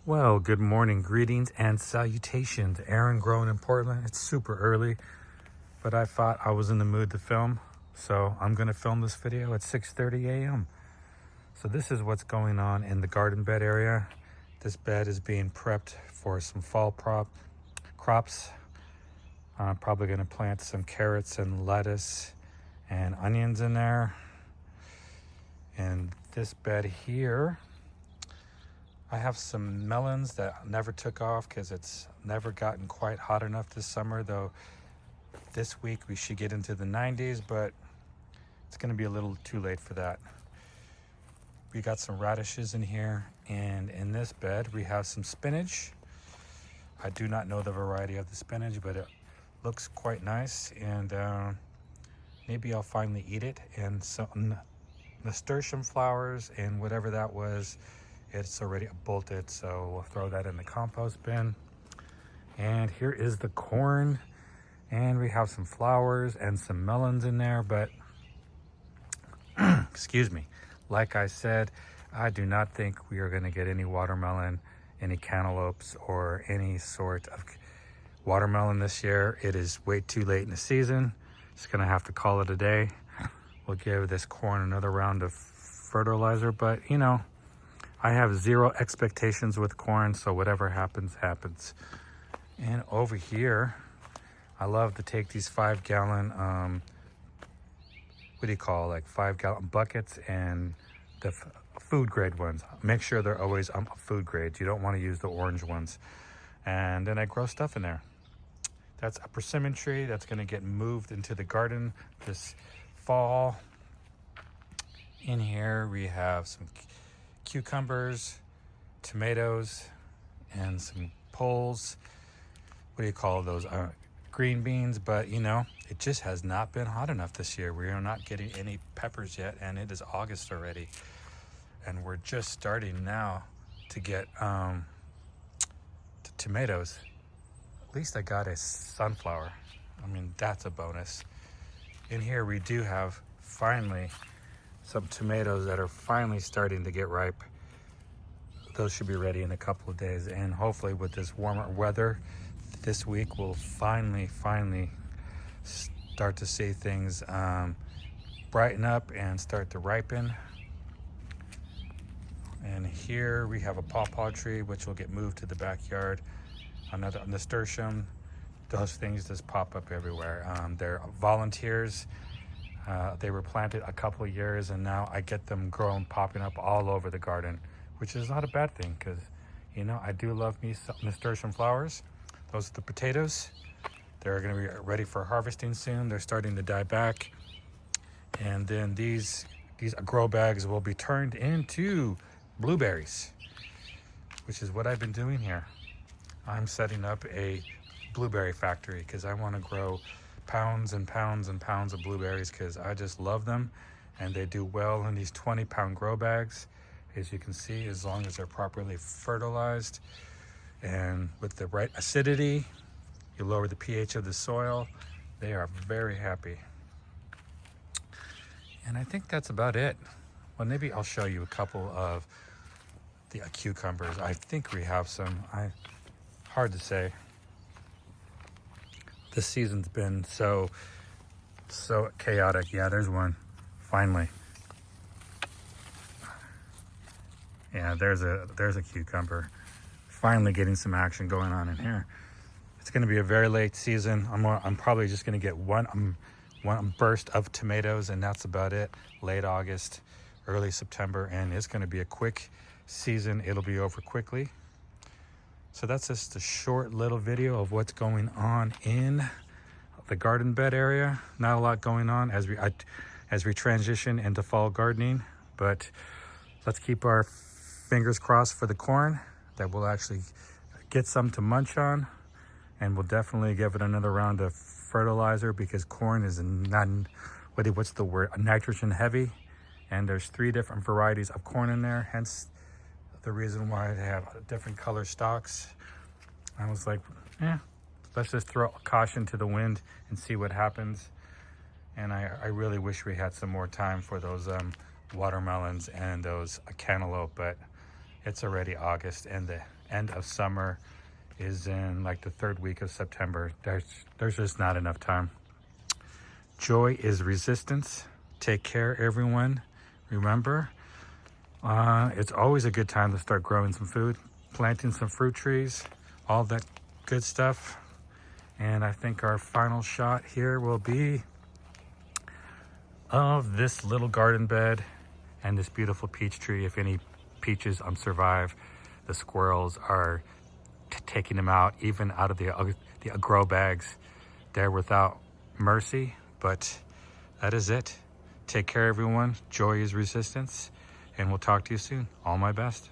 Well, good morning, greetings and salutations. Aaron growing in Portland. It's super early, but I thought I was in the mood to film, so I'm going to film this video at 6:30 a.m. So this is what's going on in the garden bed area. This bed is being prepped for some fall crops. I'm probably going to plant some carrots and lettuce and onions in there. And this bed here, I have some melons that never took off because it's never gotten quite hot enough this summer, though this week we should get into the 90s, but it's going to be a little too late for that. We got some radishes in here, and in this bed we have some spinach. I do not know the variety of the spinach, but it looks quite nice, and maybe I'll finally eat it. And some nasturtium flowers and whatever that was, it's already bolted, so we'll throw that in the compost bin. And here is the corn, and we have some flowers and some melons in there, but excuse me, like I said, I do not think we are going to get any watermelon, any cantaloupes, or any sort of watermelon this year. It is way too late in the season. Just going to have to call it a day. We'll give this corn another round of fertilizer, but you know, I have zero expectations with corn, so whatever happens, happens. And over here, I love to take these 5-gallon, what do you call, like 5-gallon buckets, and the food grade ones. Make sure they're always food grade. You don't want to use the orange ones. And then I grow stuff in there. That's a persimmon tree that's going to get moved into the garden this fall. In here we have some cucumbers, tomatoes, and some pulls. What do you call those? Green beans. But you know, it just has not been hot enough this year. We are not getting any peppers yet, and it is August already, and we're just starting now to get tomatoes. At least I got a sunflower. I mean, that's a bonus. In here we do have finally some tomatoes that are finally starting to get ripe. Those should be ready in a couple of days, and hopefully with this warmer weather this week, we'll finally start to see things brighten up and start to ripen. And here we have a pawpaw tree, which will get moved to the backyard. Another nasturtium. Those things just pop up everywhere. They're volunteers. They were planted a couple of years, and now I get them grown, popping up all over the garden, which is not a bad thing, because you know, I do love me some nasturtium flowers. Those are the potatoes. They're going to be ready for harvesting soon. They're starting to die back, and then these grow bags will be turned into blueberries, which is what I've been doing here. I'm setting up a blueberry factory because I want to grow pounds and pounds and pounds of blueberries, because I just love them, and they do well in these 20-pound grow bags, as you can see, as long as they're properly fertilized and with the right acidity. You lower the pH of the soil, they are very happy. And I think that's about it. Well, maybe I'll show you a couple of the cucumbers. I think we have some. Hard to say. This season's been so chaotic. Yeah, there's one. Finally. Yeah, there's a cucumber. Finally getting some action going on in here. It's going to be a very late season. I'm probably just going to get one burst of tomatoes, and that's about it. Late August, early September, and it's going to be a quick season. It'll be over quickly. So that's just a short little video of what's going on in the garden bed area. Not a lot going on as we transition into fall gardening, but let's keep our fingers crossed for the corn, that we'll actually get some to munch on, and we'll definitely give it another round of fertilizer, because corn is not, what's the word, nitrogen heavy, and there's 3 different varieties of corn in there, hence the reason why they have different color stalks. I was like, let's just throw caution to the wind and see what happens. And I really wish we had some more time for those watermelons and those cantaloupe, but It's already August, and the end of summer is in like the third week of September. There's just not enough time. Joy is resistance. Take care, everyone. Remember, it's always a good time to start growing some food, planting some fruit trees, all that good stuff. And I think our final shot here will be of this little garden bed and this beautiful peach tree. If any peaches survive, the squirrels are taking them out, even out of the grow bags. They're without mercy, but that is it. Take care, everyone. Joy is resistance, and we'll talk to you soon. All my best.